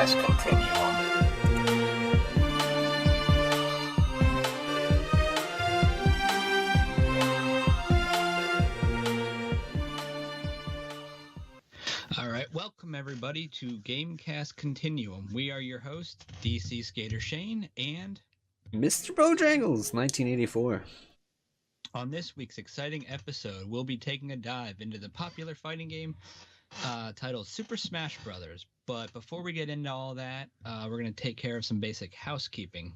GameCast Continuum. All right, welcome everybody to GameCast Continuum. We are your hosts, DC Skater Shane, and Mr. Bojangles, 1984. on this week's exciting episode, we'll be taking a dive into the popular fighting game titled Super Smash Brothers. But before we get into all that, we're going to take care of some basic housekeeping.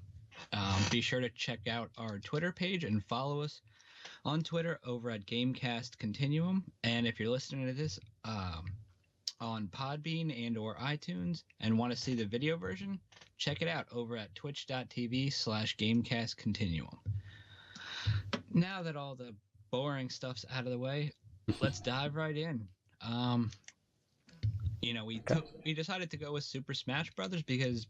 Be sure to check out our Twitter page and follow us on Twitter over at GameCast Continuum. And if you're listening to this on Podbean and or iTunes and want to see the video version, check it out over at twitch.tv/GameCastContinuum. Now that all the boring stuff's out of the way, let's dive right in. We decided to go with Super Smash Brothers because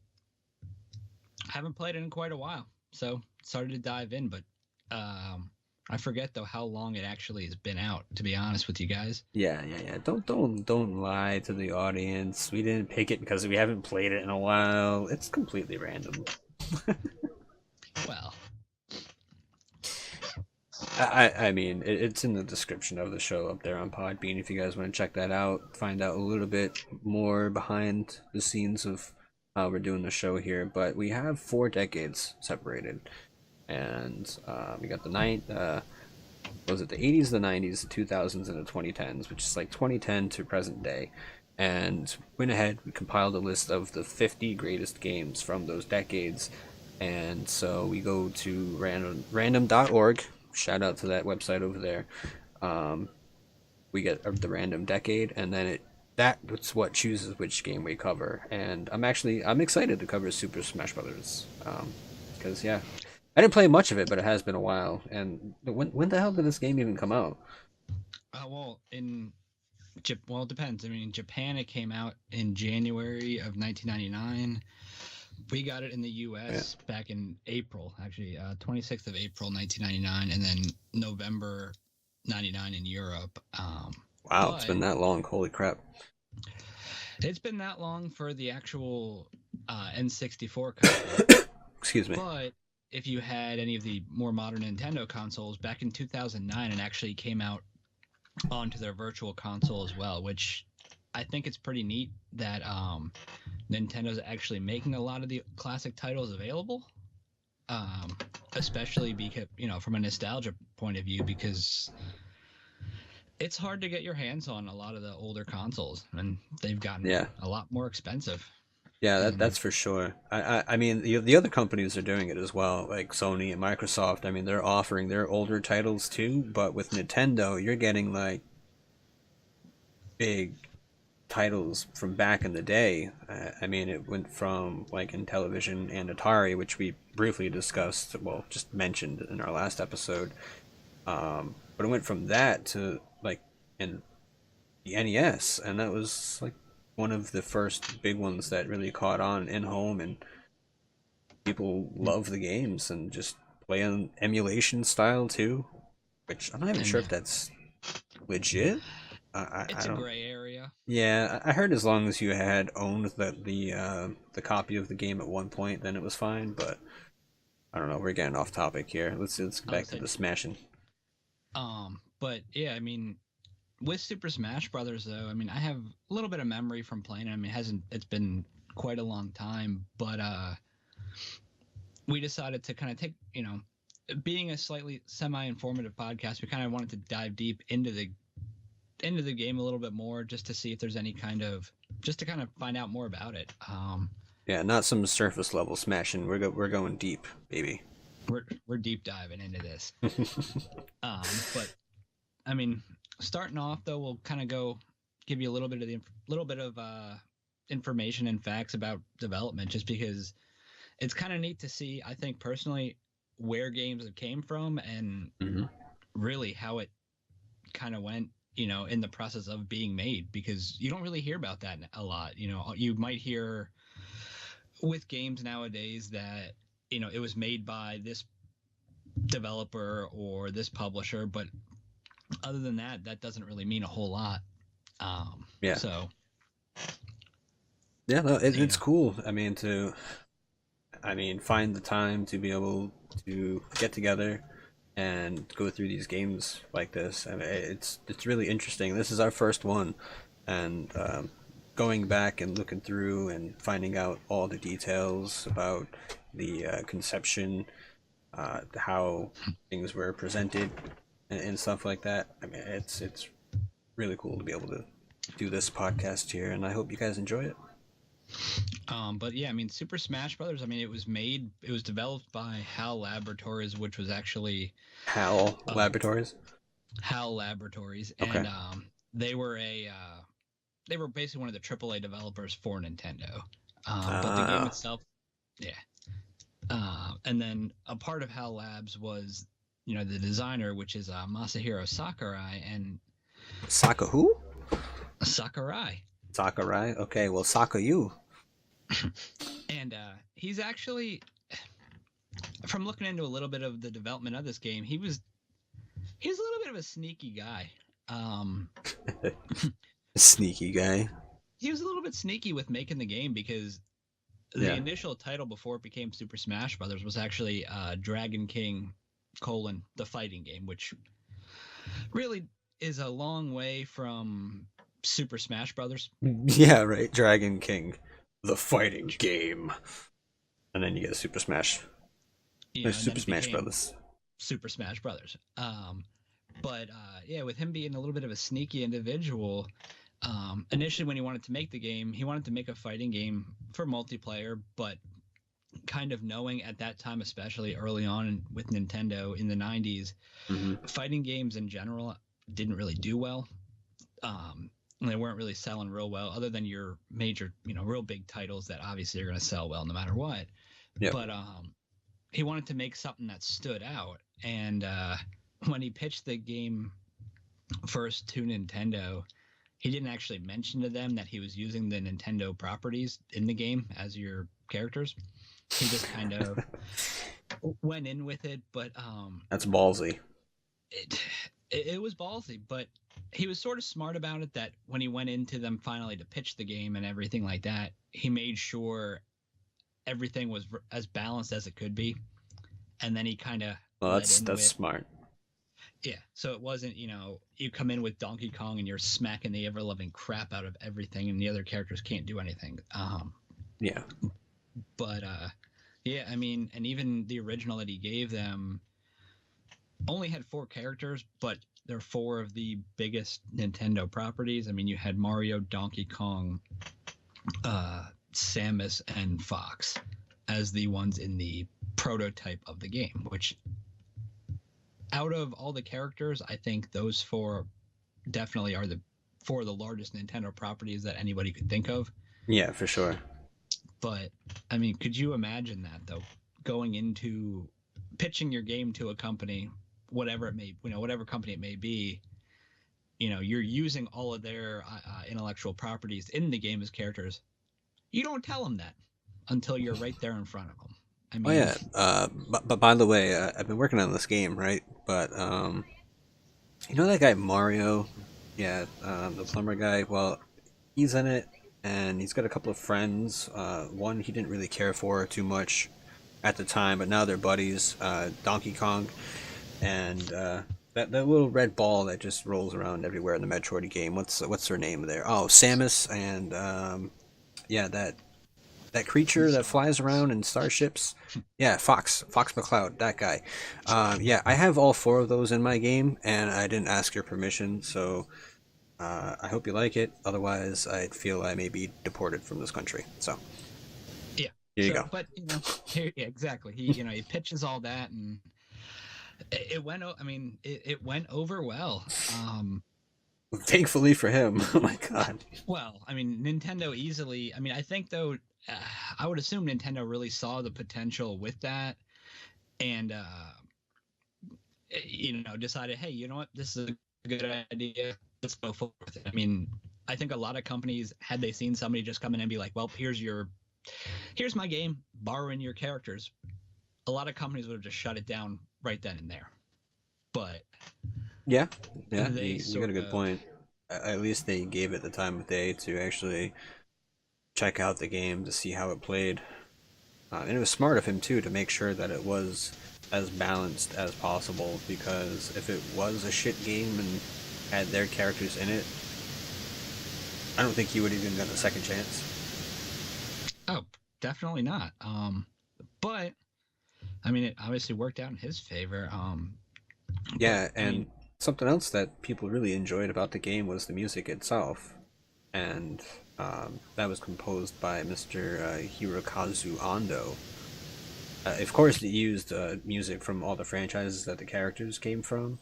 I haven't played it in quite a while, so started to dive in. But I forget though how long it actually has been out. To be honest with you guys. Yeah. Don't lie to the audience. We didn't pick it because we haven't played it in a while. It's completely random. Well, I mean, it's in the description of the show up there on Podbean if you guys want to check that out. Find out a little bit more behind the scenes of how we're doing the show here. But we have 4 decades separated. And we got the 80s, the 90s, the 2000s, and the 2010s, which is like 2010 to present day. And went ahead, we compiled a list of the 50 greatest games from those decades. And so we go to random.org. Shout out to that website over there. We get the random decade, and then that's what chooses which game we cover. And I'm excited to cover Super Smash Brothers, because I didn't play much of it, but it has been a while. And when the hell did this game even come out? it depends. I mean, in Japan, it came out in January of 1999. We got it in the U.S. back in April, actually, 26th of April, 1999, and then November 99 in Europe. Wow, it's been that long. Holy crap. It's been that long for the actual N64 console. Excuse me. But if you had any of the more modern Nintendo consoles, back in 2009, it actually came out onto their virtual console as well, which I think it's pretty neat that Nintendo's actually making a lot of the classic titles available, especially because, from a nostalgia point of view, because it's hard to get your hands on a lot of the older consoles, and they've gotten a lot more expensive. Yeah, that's for sure. I mean, the other companies are doing it as well, like Sony and Microsoft. I mean, they're offering their older titles too, but with Nintendo, you're getting like big titles from back in the day. I mean, it went from like Intellivision and Atari, which we briefly discussed, just mentioned in our last episode. But it went from that to like in the NES, and that was like one of the first big ones that really caught on in home, and people love the games and just play on emulation style too, which I'm not even sure if that's legit. It's a gray area. Yeah, I heard as long as you had owned the copy of the game at one point, then it was fine. But I don't know. We're getting off topic here. Let's get back to the smashing. But yeah, I mean, with Super Smash Brothers, though, I mean, I have a little bit of memory from playing it. I mean, it's been quite a long time, but we decided to kind of take, being a slightly semi-informative podcast, we kind of wanted to dive deep into the game a little bit more, just to see if there's any kind of find out more about it. Yeah, not some surface level smashing. We're going deep, baby. We're deep diving into this. But I mean, starting off though, we'll kind of give you a little bit of information and facts about development, just because it's kind of neat to see, I think personally, where games came from and really how it kind of went, in the process of being made, because you don't really hear about that a lot. You might hear with games nowadays that, it was made by this developer or this publisher, but other than that, that doesn't really mean a whole lot. So Yeah, no, You it's know, cool. I mean, find the time to be able to get together and go through these games like this. I mean, it's really interesting. This is our first one, and going back and looking through and finding out all the details about the conception, how things were presented, and stuff like that. I mean, it's really cool to be able to do this podcast here, and I hope you guys enjoy it. but yeah, I mean, Super Smash Brothers. I mean, it was developed by HAL Laboratories, which was actually HAL uh, Laboratories. HAL Laboratories, Okay. and they were basically one of the AAA developers for Nintendo. But the game Ah, itself, yeah. And then a part of HAL Labs was, the designer, which is Masahiro Sakurai, and Saka who? Sakurai, Sakurai. Okay, well, Saka you. and he's actually, from looking into a little bit of the development of this game, he was a little bit of a sneaky guy. Um, Sneaky guy. he was a little bit sneaky with making the game because the Yeah. initial title before it became Super Smash Brothers was actually Dragon King: the fighting game, which really is a long way from Super Smash Brothers. Yeah, right. Dragon King, the fighting game, and then you get Super Smash. And then Super it Smash became Brothers. Super Smash Brothers. But yeah, with him being a little bit of a sneaky individual, initially when he wanted to make the game, he wanted to make a fighting game for multiplayer, but kind of knowing at that time, especially early on with Nintendo in the 90s, Hmm. fighting games in general didn't really do well. They weren't really selling real well, other than your major, real big titles that obviously are going to sell well no matter what. Yep. But he wanted to make something that stood out. And when he pitched the game first to Nintendo, he didn't actually mention to them that he was using the Nintendo properties in the game as your characters. He just kind of went in with it, but That's ballsy. it, it was ballsy, but he was sort of smart about it that when he went into them finally to pitch the game and everything like that, he made sure everything was as balanced as it could be. And then he kind of Well, led that's in that's with, smart. yeah. So it wasn't, you come in with Donkey Kong and you're smacking the ever loving crap out of everything and the other characters can't do anything. Yeah. But yeah, I mean, and even the original that he gave them only had four characters, but they're four of the biggest Nintendo properties. I mean, you had Mario, Donkey Kong, Samus, and Fox as the ones in the prototype of the game, which out of all the characters, I think those four definitely are the four of the largest Nintendo properties that anybody could think of. Yeah, for sure. But I mean, could you imagine that though? Going into pitching your game to a company, whatever it may, whatever company it may be, you're using all of their intellectual properties in the game as characters. You don't tell them that until you're right there in front of them. I Oh mean, yeah. But by the way, I've been working on this game, right? But you know that guy Mario? Yeah, the plumber guy. Well, he's in it, and he's got a couple of friends. One he didn't really care for too much at the time, but now they're buddies. Donkey Kong and that little red ball that just rolls around everywhere in the Metroid game. What's her name there? Oh, Samus and yeah, that creature that flies Fox. around in starships. Yeah, Fox McCloud, that guy. Yeah, I have all four of those in my game, and I didn't ask your permission, so I hope you like it. Otherwise, I'd feel I may be deported from this country. So Yeah. here you So, go. but here, yeah, exactly. He pitches all that, and it went. I mean, it went over well. Thankfully for him. Oh my god. Well, I mean, Nintendo easily. I mean, I think though, I would assume Nintendo really saw the potential with that, and decided, hey, you know what, this is a good idea. Let's go forward with it. I mean, I think a lot of companies, had they seen somebody just come in and be like, well, here's my game, borrowing your characters, a lot of companies would have just shut it down right then and there. But Yeah, yeah, they you got a sort good of, point. At least they gave it the time of day to actually check out the game to see how it played. And it was smart of him too to make sure that it was as balanced as possible, because if it was a shit game and had their characters in it, I don't think he would even get a second chance. Oh, definitely not. But I mean, it obviously worked out in his favor. But Yeah, I mean, and something else that people really enjoyed about the game was the music itself, and that was composed by Mr. Hirokazu Ando. Of course, it used music from all the franchises that the characters came from,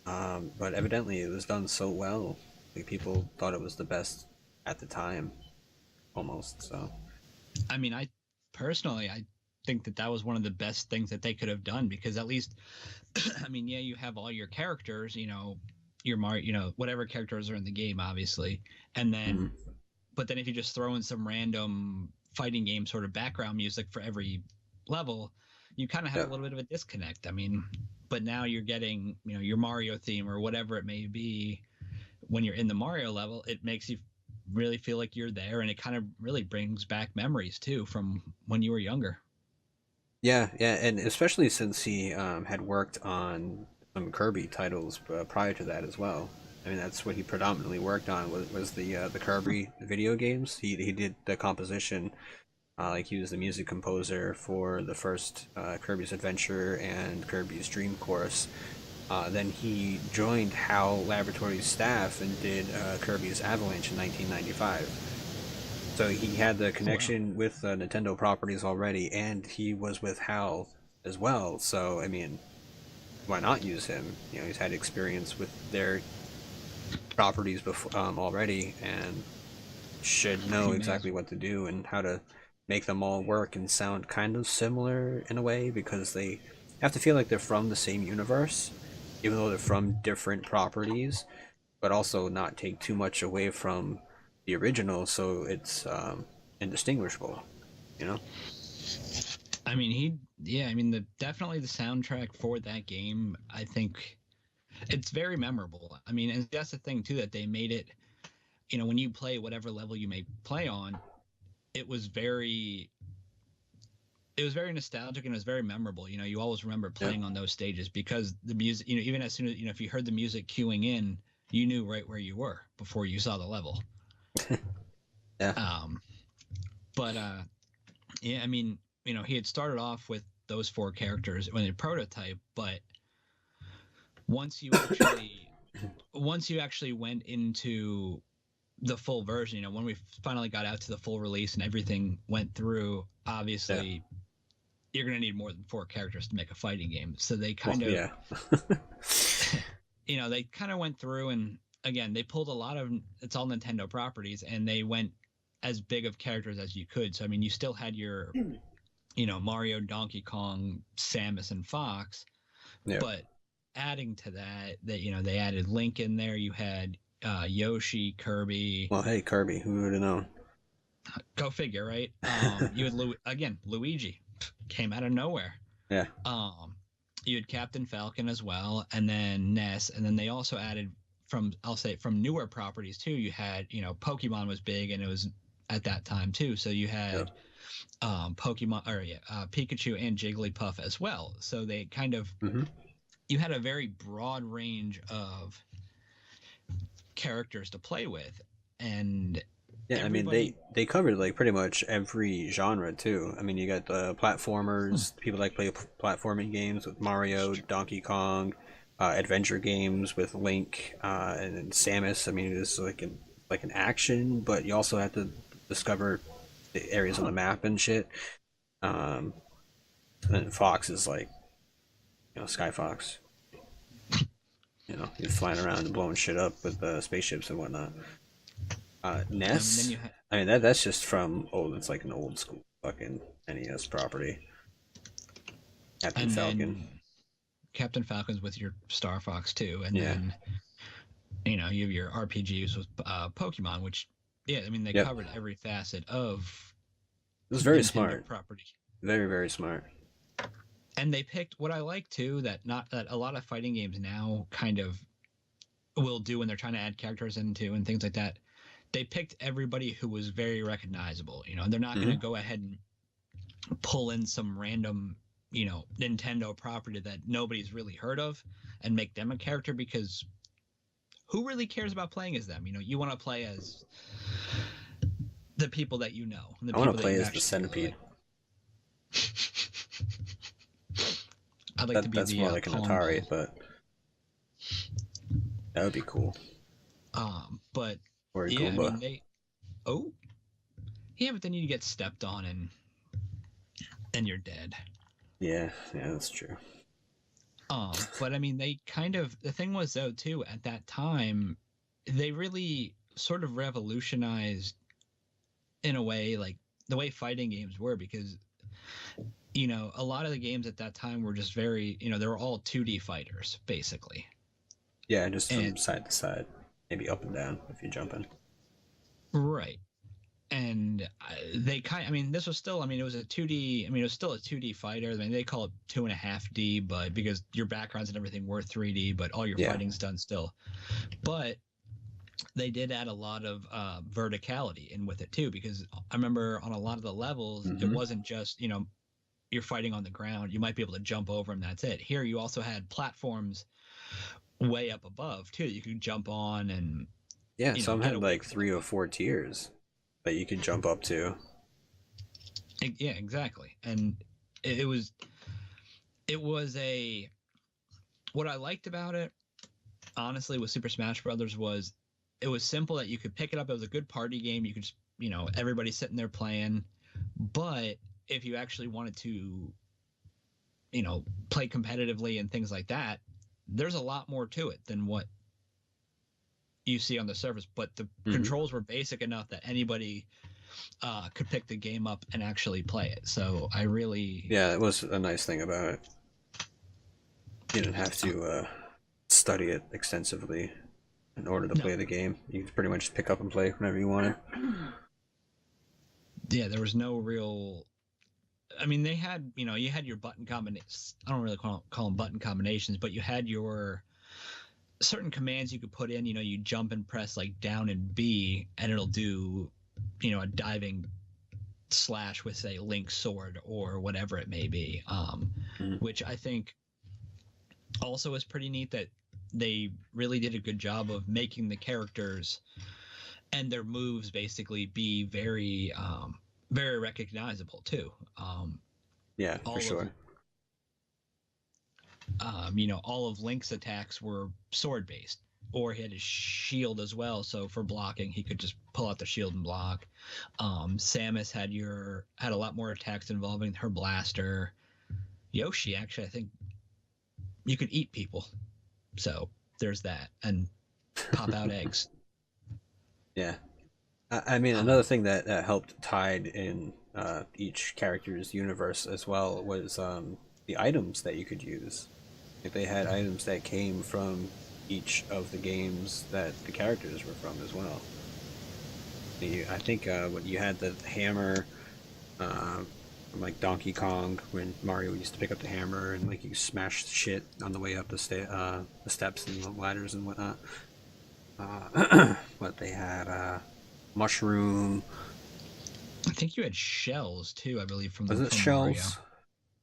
but evidently it was done so well, like people thought it was the best at the time, almost. So I mean, I personally, I think that that was one of the best things that they could have done because at least, I mean, yeah, you have all your characters, your Mario, whatever characters are in the game, obviously, and then, mhm. but then if you just throw in some random fighting game sort of background music for every level, you kind of have Yeah, a little bit of a disconnect. I mean, but now you're getting, your Mario theme or whatever it may be when you're in the Mario level, it makes you really feel like you're there, and it kind of really brings back memories too from when you were younger. yeah, and especially since he had worked on some Kirby titles prior to that as well. I mean, that's what he predominantly worked on was the Kirby video games. He did the composition, like he was the music composer for the first Kirby's Adventure and Kirby's Dream Course. Then he joined HAL Laboratories staff and did Kirby's Avalanche in 1995. So he had the Oh wow. connection with Nintendo properties already, and he was with HAL as well. So I mean, why not use him? He's had experience with their properties before already, and should know You may as exactly what to do and how to make them all work and sound kind of similar in a way, because they have to feel like they're from the same universe, even though they're from different properties, but also not take too much away from the original, so it's indistinguishable. You know? I mean, yeah, I mean, definitely the soundtrack for that game, I think it's very memorable. I mean, and that's the thing too, that they made it, when you play whatever level you may play on, it was very, it was very nostalgic and it was very memorable. You always remember Yeah. playing on those stages because the music, even as soon as, if you heard the music cueing in, you knew right where you were before you saw the level. Yeah. Um, but yeah, I mean, he had started off with those four characters when they prototype, but once you actually once you actually went into the full version, when we finally got out to the full release and everything went through, Yeah. obviously you're going to need more than four characters to make a fighting game. So they Well, kind of, yeah. they kind of went through and again, they pulled a lot of, it's all Nintendo properties and they went as big of characters as you could. So, I mean, you still had your, Mario, Donkey Kong, Samus, and Fox, Yeah. but adding to that, they added Link in there. You had Yoshi, Kirby. Well, hey, Kirby, who would have known? Go figure, right? You had again Luigi came out of nowhere. Yeah. Um, you had Captain Falcon as well, and then Ness, and then they also added from I'll say from newer properties too. You had Pokemon was big, and it was at that time too. So you Yeah. had Pokemon or yeah, Pikachu and Jigglypuff as well. So they kind of Hmm. you had a very broad range of characters to play with, and Yeah, I mean everybody. they covered like pretty much every genre too. I mean, you got the Hmm, platformers, people like play platforming games with Mario, Donkey Kong, adventure games with Link, and then Samus. I mean, it's like an action, but you also have to discover the areas on huh. the map and shit. Um, and then Fox is like, Sky Fox. He's flying around and blowing shit up with spaceships and whatnot. I mean, then Ness. you had, I mean that's just from old. It's like an old school fucking NES property. Captain and Falcon. then Captain Falcon's with your Star Fox too, and Yeah. then you have your RPGs with Pokemon, which yeah, I mean they Yep. covered every facet of It was very Nintendo smart. property, Very very smart. and they picked what I like too that not that a lot of fighting games now kind of will do when they're trying to add characters into and things like that. they picked everybody who was very recognizable. They're not going to go ahead and pull in some random, Nintendo property that nobody's really heard of and make them a character, because who really cares about playing as them? You want to play as the people that you know. The I want people to that play you as the centipede. I'd like to be that's the more like an Atari, but that would be cool. But Or a yeah, Goomba. I mean yeah, but then you get stepped on and you're dead. Yeah, that's true. But I mean, they kind of, the thing was though too, at that time, they really sort of revolutionized in a way, like the way fighting games were, because a lot of the games at that time were just very, they were all 2D fighters basically. Yeah, just from side to side, maybe up and down if you're jumping. Right. And this was still, it was a 2D, it was still a 2D fighter. I mean, they call it 2.5D, but because your backgrounds and everything were 3D, but all your fighting's done still. But they did add a lot of verticality in with it too, because I remember on a lot of the levels, it wasn't just, you're fighting on the ground. You might be able to jump over them. That's it. Here, you also had platforms way up above too. You could jump on and some had like 3 or 4 tiers that you could jump up to. Yeah, exactly. And it was what I liked about it, honestly, with Super Smash Brothers was it was simple, that you could pick it up. It was a good party game. You could just, everybody sitting there playing. But if you actually wanted to, play competitively and things like that, there's a lot more to it than what you see on the surface. But the controls were basic enough that anybody could pick the game up and actually play it. So I really... Yeah, it was a nice thing about it. You didn't have to study it extensively in order to play the game. You could pretty much just pick up and play whenever you wanted. Yeah, there was no real... I mean, they had, you had your button combinations. I don't really call them button combinations, but you had your certain commands you could put in. You jump and press like down and B, and it'll do, a diving slash with, say, Link's sword or whatever it may be. Which I think also is pretty neat, that they really did a good job of making the characters and their moves basically be very, very recognizable too. Yeah, for sure. All of Link's attacks were sword based, or he had his shield as well. So for blocking, he could just pull out the shield and block. Samus had a lot more attacks involving her blaster. Yoshi, actually, I think you could eat people. So there's that, and pop out eggs. Yeah. I mean, another thing that helped tide in each character's universe as well was the items that you could use. If they had items that came from each of the games that the characters were from as well. I think what you had the hammer from like Donkey Kong, when Mario used to pick up the hammer and like you smash shit on the way up the steps and the ladders and whatnot. But they had mushroom. I think you had shells too, I believe, from shells? Mario.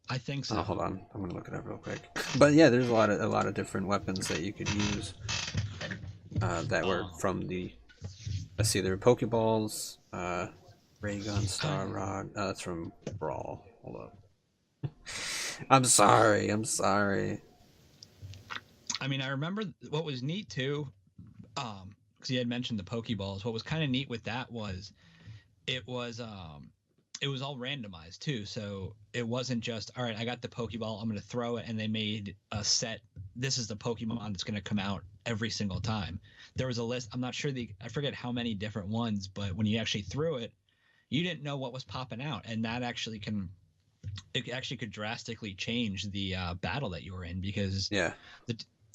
I think so. Oh, hold on, I'm gonna look it up real quick. But yeah, there's a lot of different weapons that you could use that were from the. Let's see, there were Pokeballs, ray gun, star rod. That's from Brawl. Hold up. I'm sorry. I mean, I remember what was neat too, because you had mentioned the Pokeballs. What was kind of neat with that was it was all randomized too. So it wasn't just, all right, I got the Pokeball, I'm going to throw it, and they made a set. This is the Pokemon that's going to come out every single time. There was a list. I'm not sure I forget how many different ones, but when you actually threw it, you didn't know what was popping out, and that actually could drastically change the battle that you were in, because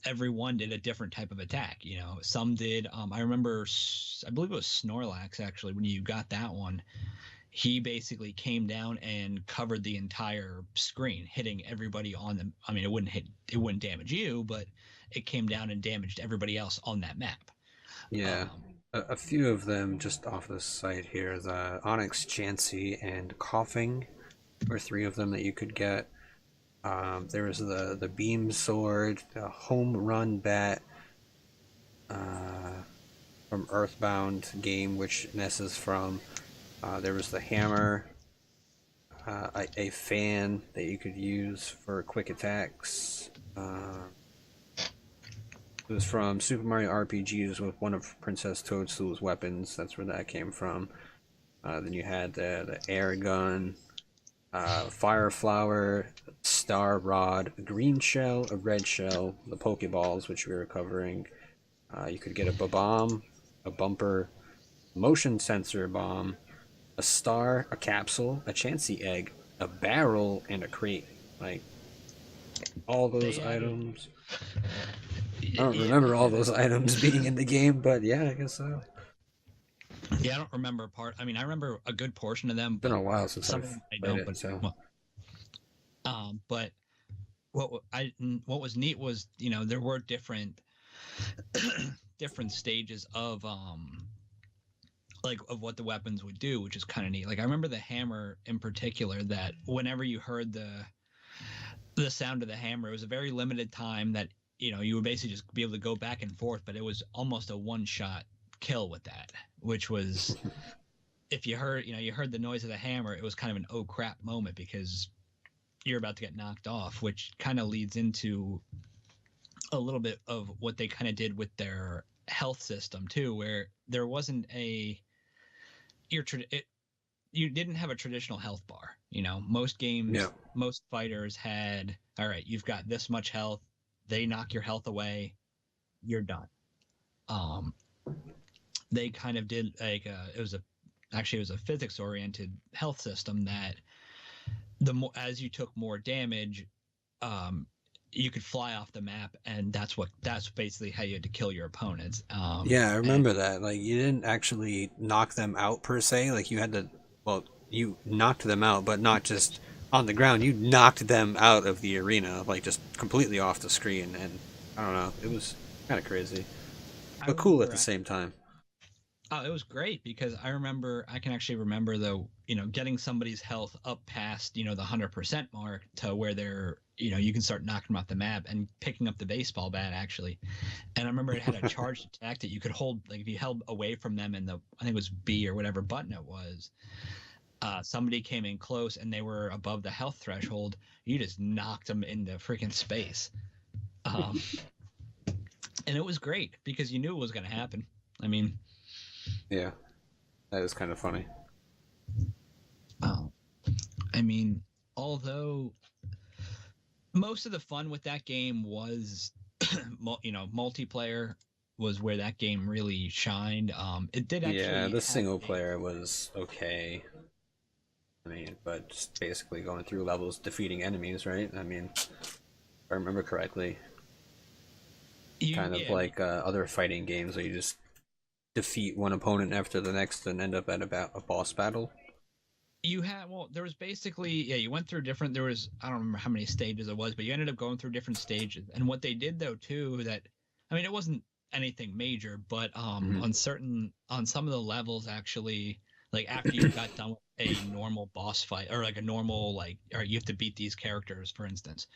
everyone did a different type of attack. Some did. I remember, I believe it was Snorlax actually. When you got that one, he basically came down and covered the entire screen, hitting everybody on them. I mean, it wouldn't damage you, but it came down and damaged everybody else on that map. Yeah. a few of them just off the site here. The Onyx Chancy and Coughing were three of them that you could get. There was the Beam Sword, the Home Run Bat from Earthbound game, which Ness is from. There was the Hammer, a fan that you could use for quick attacks. It was from Super Mario RPGs with one of Princess Toadstool's weapons. That's where that came from. Then you had the air gun, fire flower, star rod, a green shell, a red shell, the Pokeballs, which we were covering. You could get a bomb, a bumper, motion sensor bomb, a star, a capsule, a Chansey egg, a barrel, and a crate. Like, all those items. I don't remember all those items being in the game, but yeah, I guess so. Yeah, I don't remember I mean, I remember a good portion of them, It's been but a while since some I've of them I played don't. it, But so. but what was neat was, you know, there were different different stages of like of what the weapons would do, which is kind of neat. Like I remember the hammer in particular, that whenever you heard the sound of the hammer, it was a very limited time that, you know, you would basically just be able to go back and forth, but it was almost a one shot kill with that, which was if you heard, you know, you heard the noise of the hammer, it was kind of an oh crap moment because you're about to get knocked off, which kind of leads into a little bit of what they kind of did with their health system too, where there wasn't a you didn't have a traditional health bar. You know, most games, Yeah. most fighters had, all right, you've got this much health. They knock your health away, you're done. Um, they kind of did like it was a physics oriented health system that the more as you took more damage, um, you could fly off the map, and that's basically how you had to kill your opponents. Yeah, I And remember that. Like, you didn't actually knock them out per se. Like, you had to, well, you knocked them out, but not just on the ground. You knocked them out of the arena, like, just completely off the screen. And I don't know, it was kind of crazy, I but cool at remember the same time. Oh, it was great because I can actually remember though, you know, getting somebody's health up past, you know, the 100% mark to where they're, you know, you can start knocking them off the map and picking up the baseball bat actually. And I remember it had a charged attack that you could hold, like if you held away from them in I think it was B or whatever button it was, somebody came in close and they were above the health threshold. You just knocked them into freaking space. Um, and it was great because you knew it was going to happen. I mean, Yeah, that is kind of funny. uh, I mean, although most of the fun with that game was, you know, multiplayer was where that game really shined. It did Yeah, actually the have single player was okay. I mean, but just basically going through levels, defeating enemies, right? I mean, if I remember correctly, kind of yeah, like other fighting games where you just defeat one opponent after the next and end up at about a boss battle. there was basically, yeah, you went through different, there was, I don't remember how many stages it was, but you ended up going through different stages. And what they did though, too, that, I mean, it wasn't anything major, but Mm-hmm. on some of the levels, actually, like after you got done with a normal boss fight or like a normal, like, or you have to beat these characters, for instance,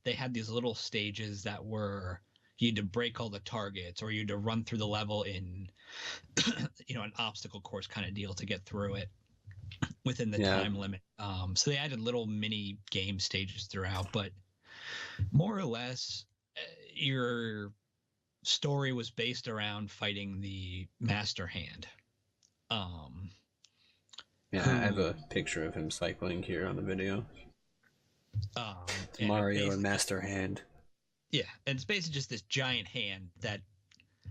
they had these little stages that were, you had to break all the targets or you had to run through the level in, you know, an obstacle course kind of deal to get through it within the Yeah, time limit. So they added little mini game stages throughout, but more or less, your story was based around fighting the Master Hand. Um, yeah. I have who, a picture of him cycling here on the video. It's and it Mario and basically, Master Hand. yeah, and it's basically just this giant hand that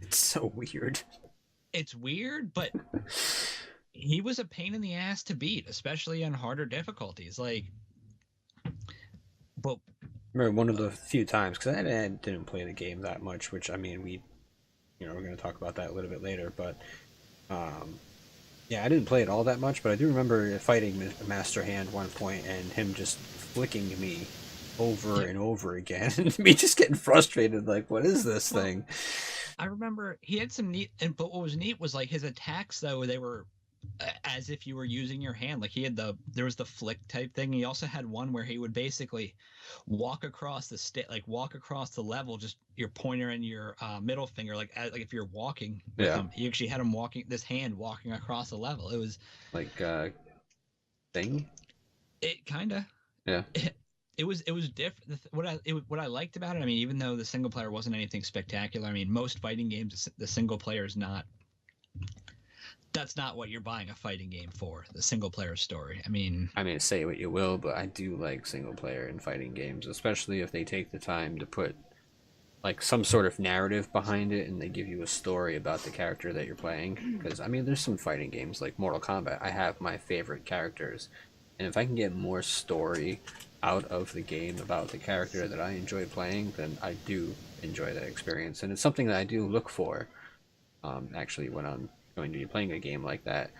It's so weird. it's weird, but he was a pain in the ass to beat, especially on harder difficulties. Like, but I remember one of the few times because I didn't play the game that much, which I mean we're going to talk about that a little bit later, but um, yeah, I didn't play it all that much, but I do remember fighting Master Hand one point and him just flicking me over Yeah. and over again, and me just getting frustrated. Like, what is this Well, thing? I remember he had some neat, and but what was neat was like his attacks though they were as if you were using your hand. Like he had there was the flick type thing. He also had one where he would basically walk across the walk across the level, just your pointer and your middle finger, like if you're walking with Yeah, him. You actually had him walking this hand walking across the level. like thing. It kind of Yeah, it was different. What I liked about it, I mean, even though the single player wasn't anything spectacular, I mean, most fighting games, the single player is not. That's not what you're buying a fighting game for. The single player story. I mean, I mean, say what you will, but I do like single player in fighting games, especially if they take the time to put like some sort of narrative behind it and they give you a story about the character that you're playing. Because I mean, there's some fighting games like Mortal Kombat. I have my favorite characters, and if I can get more story out of the game about the character that I enjoy playing, then I do enjoy that experience, and it's something that I do look for. Actually, when I'm going to be playing a game like that,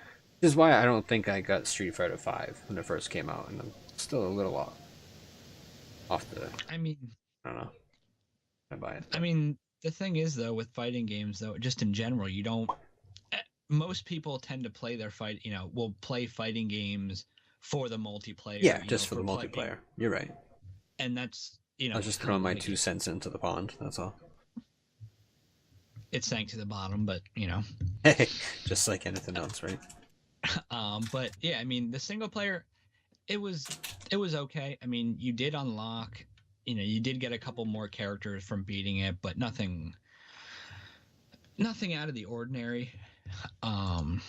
this is why I don't think I got Street Fighter V when it first came out, and I'm still a little off the. I mean, I don't know. I buy it, I but mean, the thing is though, with fighting games though, just in general, you don't. Most people tend to play their fight. Will play fighting games for the multiplayer. yeah, just for For the playing, multiplayer. You're right. and that's I was just kind throwing of my like two it. cents into the pond. That's all. It sank to the bottom, but Hey, just like anything else, right? but yeah, I mean, the single player, it was it was okay. I mean, you did unlock, you did get a couple more characters from beating it, but nothing out of the ordinary um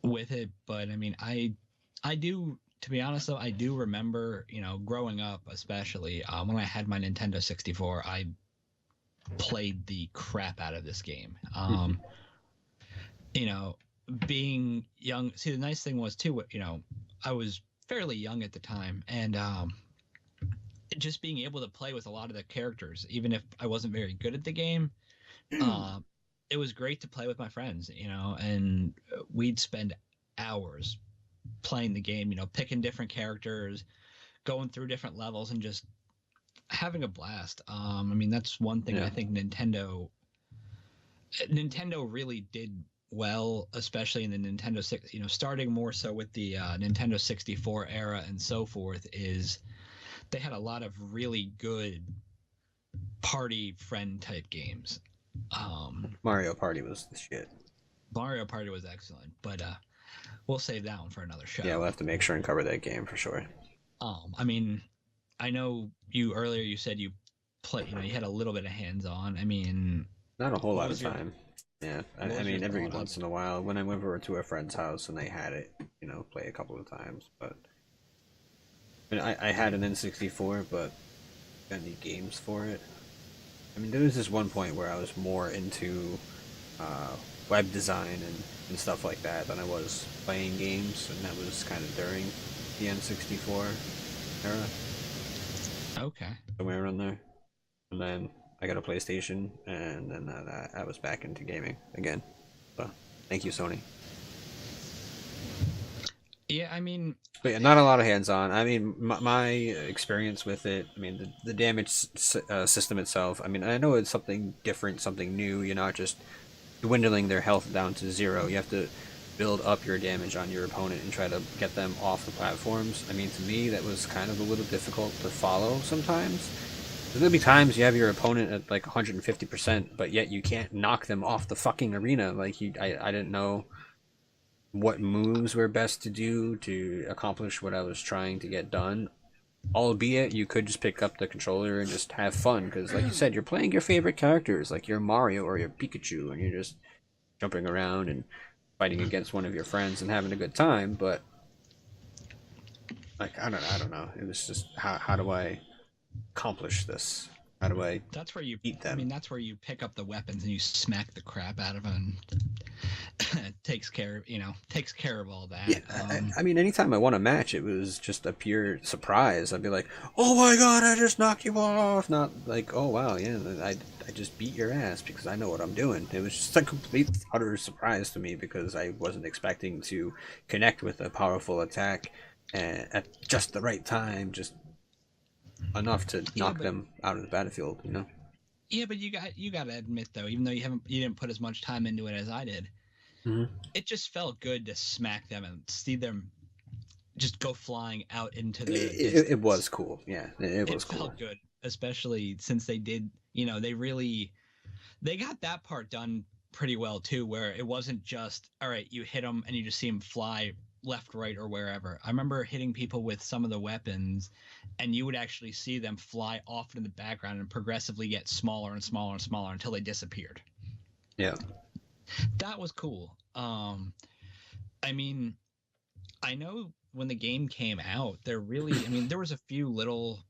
with it. But I mean, I do, to be honest though, I do remember, growing up, especially when I had my Nintendo 64, I played the crap out of this game. You know, being young. See, the nice thing was too, I was fairly young at the time, and just being able to play with a lot of the characters, even if I wasn't very good at the game, uh, it was great to play with my friends, and we'd spend hours playing the game, picking different characters, going through different levels, and just having a blast. I mean, that's one thing I Yeah. think Nintendo really did well, especially in the Nintendo 6, starting more so with the Nintendo 64 era and so forth, is they had a lot of really good party friend type games. Mario Party was the shit. Mario Party was excellent, but we'll save that one for another Yeah, show. we'll have to make sure and cover that game for sure. I mean, I know you earlier you said you play, you had a little bit of hands on. I mean, Not a whole what lot of was your time. Yeah, what I was your mean, every thought on? once in a while, when I went over to a friend's house and they had it, play a couple of times. But I mean, I had an N64, but got any games for it. I mean, there was this one point where I was more into uh, web design and stuff like that than I was playing games, and that was kind of during the N64 era, Okay. somewhere around there. And then I got a PlayStation, and then I was back into gaming again. So, thank you, Sony. Yeah, I mean, But yeah, not a lot of hands-on. I mean, my experience with it. I mean, the damage system itself. I mean, I know it's something different, something new. You're not just dwindling their health down to zero. You have to build up your damage on your opponent and try to get them off the platforms. I mean, to me, that was kind of a little difficult to follow sometimes. There's gonna be times you have your opponent at like 150%, but yet you can't knock them off the fucking arena. Like I didn't know what moves were best to do to accomplish what I was trying to get done. Albeit you could just pick up the controller and just have fun, because like you said, you're playing your favorite characters, like your Mario or your Pikachu, and you're just jumping around and fighting against one of your friends and having a good time. But like I don't know. It was just how do I accomplish this? How do I that's where you. beat I them? mean, that's where you pick up the weapons and you smack the crap out of them. And takes care of all Yeah, that. I mean, anytime I won a match, it was just a pure surprise. I'd be like, "Oh my god, I just knocked you off!" Not like, "Oh wow, yeah, I just beat your ass because I know what I'm doing." It was just a complete utter surprise to me because I wasn't expecting to connect with a powerful attack at just the right time. Just enough to Yeah, knock but them out of the battlefield, you know? but you got to admit though, even though you didn't put as much time into it as I did, Mm-hmm. it just felt good to smack them and see them just go flying out into I mean, the it was distance. cool. Yeah, it It was cool. felt good, especially since they did, they got that part done pretty well too, where it wasn't just all right, you hit them and you just see them fly left, right, or wherever. I remember hitting people with some of the weapons, and you would actually see them fly off in the background and progressively get smaller and smaller and smaller until they disappeared. Yeah. That was cool. I mean, I know when the game came out, there was a few little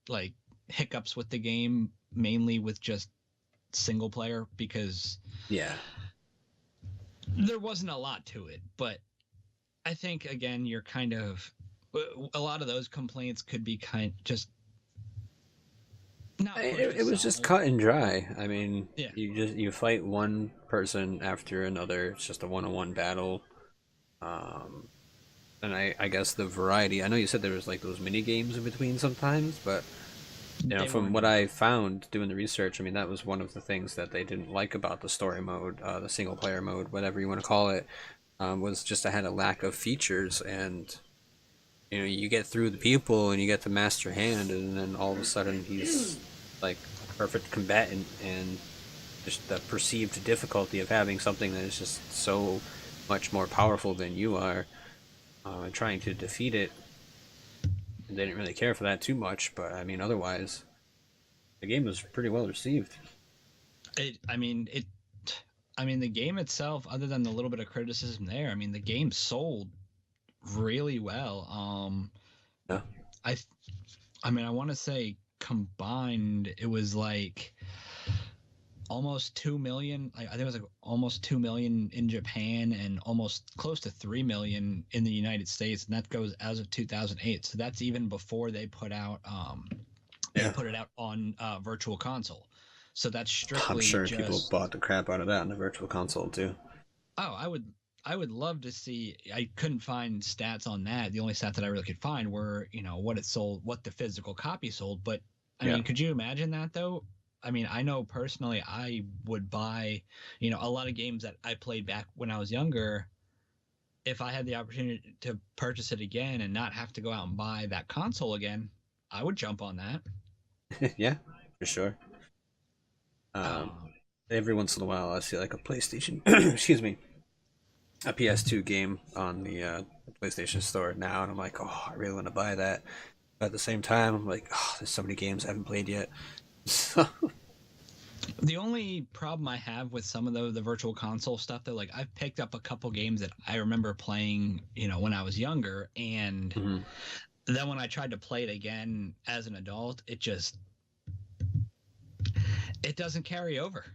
like hiccups with the game, mainly with just single player because Yeah. there wasn't a lot to it. But I think again, you're kind of a lot of those complaints could be just not pushed It was just aside. cut and dry. I mean, Yeah, you fight one person after another. It's just a one-on-one battle. Um, and I guess the variety. I know you said there was like those mini games in between sometimes, but they from weren't what enough. I found doing the research, I mean, that was one of the things that they didn't like about the story mode, the single player mode, whatever you want to call it, was just I had a lack of features. And you get through the people and you get to master hand, and then all of a sudden he's like a perfect combatant, and just the perceived difficulty of having something that is just so much more powerful than you are, and trying to defeat it. And they didn't really care for that too much, but I mean, otherwise, the game was pretty well received. It. I mean it. I mean the game itself, other than the little bit of criticism there, I mean the game sold really well. Yeah. I I mean I want to say combined it was like almost 2 million. I think it was like almost 2 million in Japan and almost close to 3 million in the United States, and that goes as of 2008. So that's even before they Yeah. put it out on virtual console. So that's I'm strictly sure people just bought the crap out of that on the virtual console too. oh, I would love to see. I couldn't find stats on that. The only stats that I really could find were, what it sold, what the physical copy sold. But I Yeah. mean, could you imagine that though? I mean, I know personally I would buy, a lot of games that I played back when I was younger. If I had the opportunity to purchase it again and not have to go out and buy that console again, I would jump on that. Yeah, for sure. Um, Um, every once in a while, I see like a PlayStation, excuse me, a PS2 game on the PlayStation Store now, and I'm like, oh, I really want to buy that. But at the same time, I'm like, oh, there's so many games I haven't played yet. So, The only problem I have with some of the virtual console stuff, though, like I've picked up a couple games that I remember playing, when I was younger, and mhm. then when I tried to play it again as an adult, it doesn't carry over.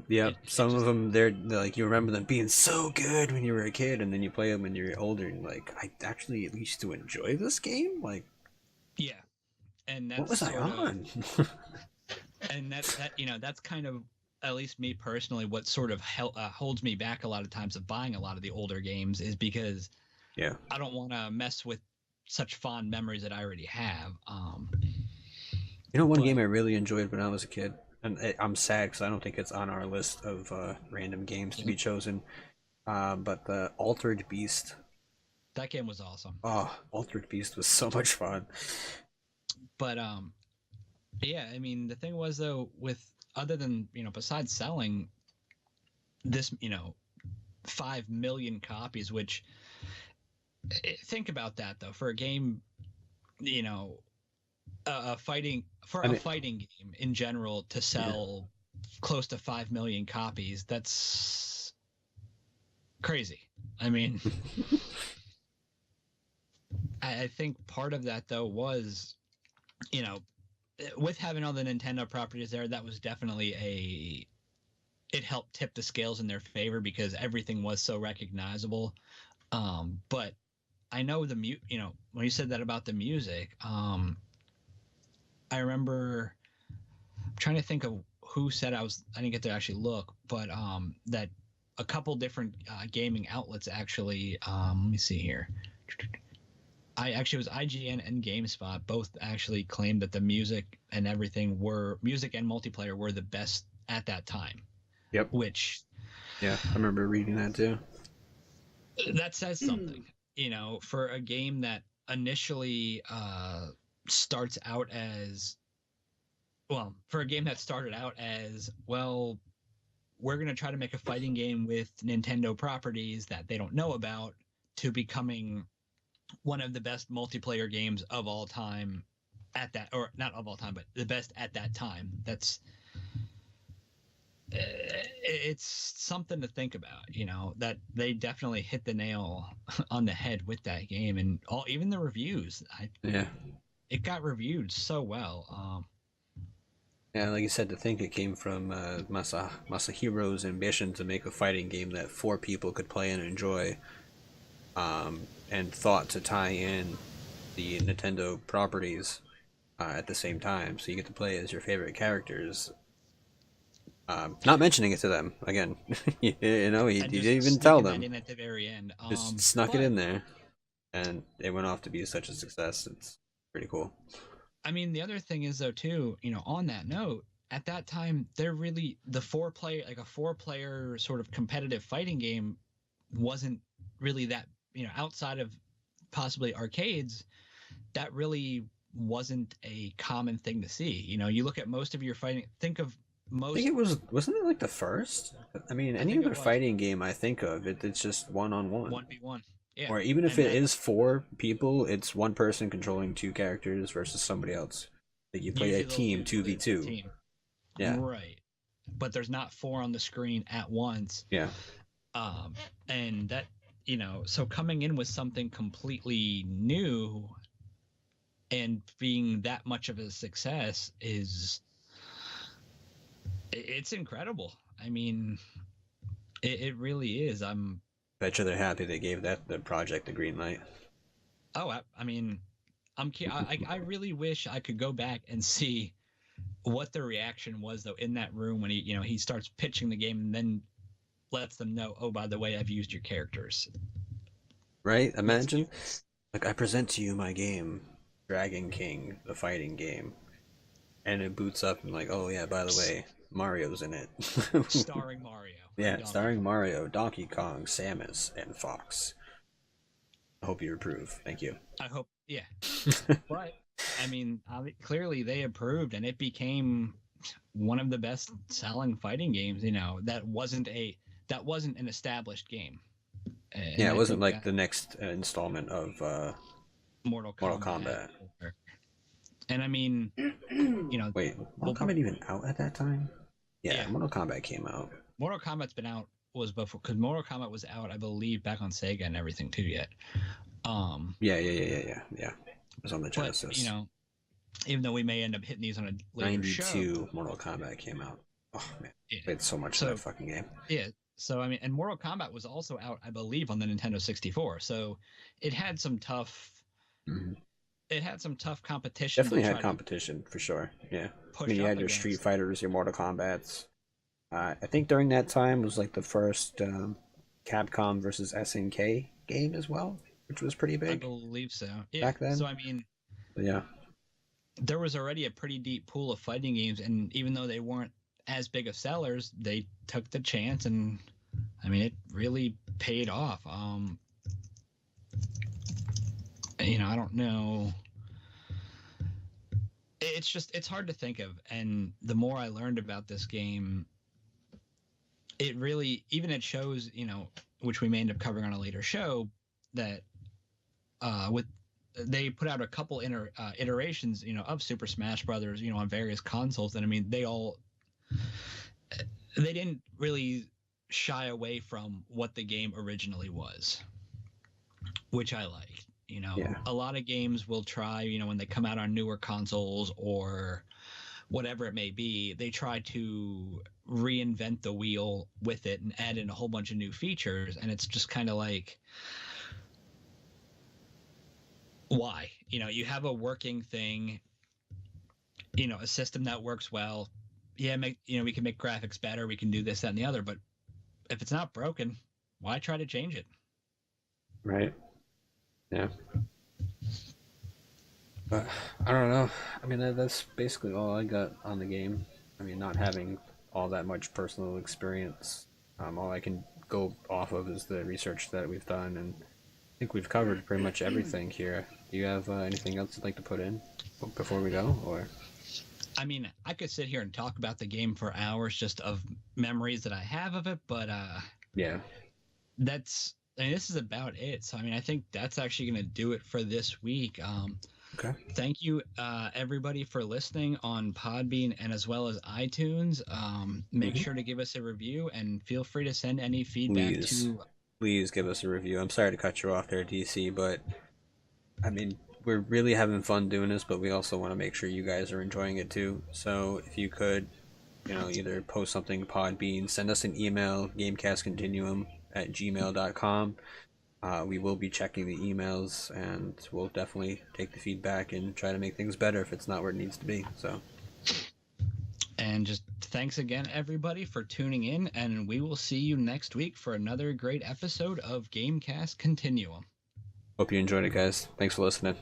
Yep. It Some of just them, they're like you remember them being so good when you were a kid, and then you play them when you're older, and you're like, I actually at least to enjoy this game. Like, yeah, and what that's was I sort of on? and that's kind of at least me personally what sort of holds me back a lot of times of buying a lot of the older games is because Yeah. I don't want to mess with such fond memories that I already have. One But game I really enjoyed when I was a kid, and I'm sad because I don't think it's on our list of random games to be chosen. But the Altered Beast. that game was awesome. Oh, Altered Beast was so much fun. But yeah, I mean the thing was though with other than besides selling this 5 million copies, which think about that though for a game, you know, I a mean, fighting game in general to yeah. sell close to 5 million copies, that's crazy. I mean, I think part of that though was you know with having all the Nintendo properties there, that was definitely it helped tip the scales in their favor because everything was so recognizable. But I know when you said that about the music, I remember trying to think of who said I didn't get to actually look, but that a couple different gaming outlets actually. Let me see here. I actually, it was IGN and GameSpot both actually claimed that the music and everything were music and multiplayer were the best at that time. Yep. Which, Yeah, I remember reading that too. that says something, for a game that initially starts out as for a game that started out as, well, we're going to try to make a fighting game with Nintendo properties that they don't know about, to becoming one of the best multiplayer games of all time at that, or not of all time, but the best at that time. It's something to think about, that they definitely hit the nail on the head with that game. And even the reviews, Yeah. it got reviewed so well. Yeah, like you said, to think it came from Masahiro's ambition to make a fighting game that 4 people could play and enjoy, and thought to tie in the Nintendo properties at the same time, so you get to play as your favorite characters. Not mentioning it to them again, he And didn't just even tell sneaking that them. in at the very end. Just snuck it But in there, and it went off to be such a success. It's pretty cool. I mean, the other thing is though too, on that note, at that time, they're really the a 4-player sort of competitive fighting game wasn't really that, outside of possibly arcades, that really wasn't a common thing to see. You look at most of your fighting, think of I think most, it wasn't it like the first? I mean, I any think it other was fighting game I think of, it's just one on one. 1v1. Yeah. Or even if And it that is 4 people, it's one person controlling 2 characters versus somebody else. Like you play a usually they'll team do the 2v2. team. Yeah, Right. But there's not 4 on the screen at once. yeah, And that, so coming in with something completely new and being that much of a success it's incredible. I mean, it really is. bet you they're happy they gave the project the green light. I mean, I really wish I could go back and see what the reaction was though in that room when he starts pitching the game and then lets them know, oh, by the way, I've used your characters. Right? Imagine, like, I present to you my game, Dragon King, the fighting game, and it boots up and like, oh yeah, by the way, Mario's in it. Starring Mario. Yeah, starring Mario, Donkey Kong, Samus, and Fox. I hope you approve. Thank you. I hope, yeah. But I mean, clearly they approved, and it became one of the best selling fighting games. That wasn't an established game. And Yeah, it wasn't like the next installment of Mortal Kombat. And I mean, Wait, Mortal Kombat even out at that time? Yeah, Mortal Kombat came out. Mortal Kombat's been out was before, because Mortal Kombat was out, I believe, back on Sega and everything too. Yet, Yeah. It was on the Genesis. But even though we may end up hitting these on a later 92 show, Mortal Kombat came out. Oh man, yeah. played so much of that fucking game. Yeah. So I mean, and Mortal Kombat was also out, I believe, on the Nintendo 64. So it had some tough. Mm-hmm. It had some tough competition. Definitely had competition for sure. Yeah. I mean, you had your Street Fighters, your Mortal Kombats. I think during that time was like the first Capcom versus SNK game as well, which was pretty big. I believe so. Yeah. Back then. So I mean, yeah, there was already a pretty deep pool of fighting games, and even though they weren't as big of sellers, they took the chance, and I mean, it really paid off. I don't know. It's hard to think of, and the more I learned about this game, it really, even it shows, which we may end up covering on a later show, that they put out a couple iterations, of Super Smash Brothers, on various consoles, and I mean, they didn't really shy away from what the game originally was, which I liked. A lot of games will try, when they come out on newer consoles or whatever it may be, they try to reinvent the wheel with it and add in a whole bunch of new features. And it's just kind of like, why? You have a working thing, a system that works well. Yeah, we can make graphics better. We can do this, that, and the other. But if it's not broken, why try to change it? Right. Yeah. But I don't know. I mean, that's basically all I got on the game. I mean, not having all that much personal experience, all I can go off of is the research that we've done, and I think we've covered pretty much everything here. Do you have anything else you'd like to put in before we go, or? I mean, I could sit here and talk about the game for hours just of memories that I have of it, but Yeah. that's I mean, this is about it. So I mean, I think that's actually going to do it for this week. Okay. Thank you, everybody, for listening on Podbean and as well as iTunes. Make sure to give us a review and feel free to send any feedback Please, to. please give us a review. I'm sorry to cut you off there, DC, but I mean, we're really having fun doing this, but we also want to make sure you guys are enjoying it too. So if you could, either post something Podbean, send us an email, gamecastcontinuum@gmail.com. We will be checking the emails, and we'll definitely take the feedback and try to make things better if it's not where it needs to be. So, And just thanks again, everybody, for tuning in. And we will see you next week for another great episode of GameCast Continuum. hope you enjoyed it, guys. Thanks for listening.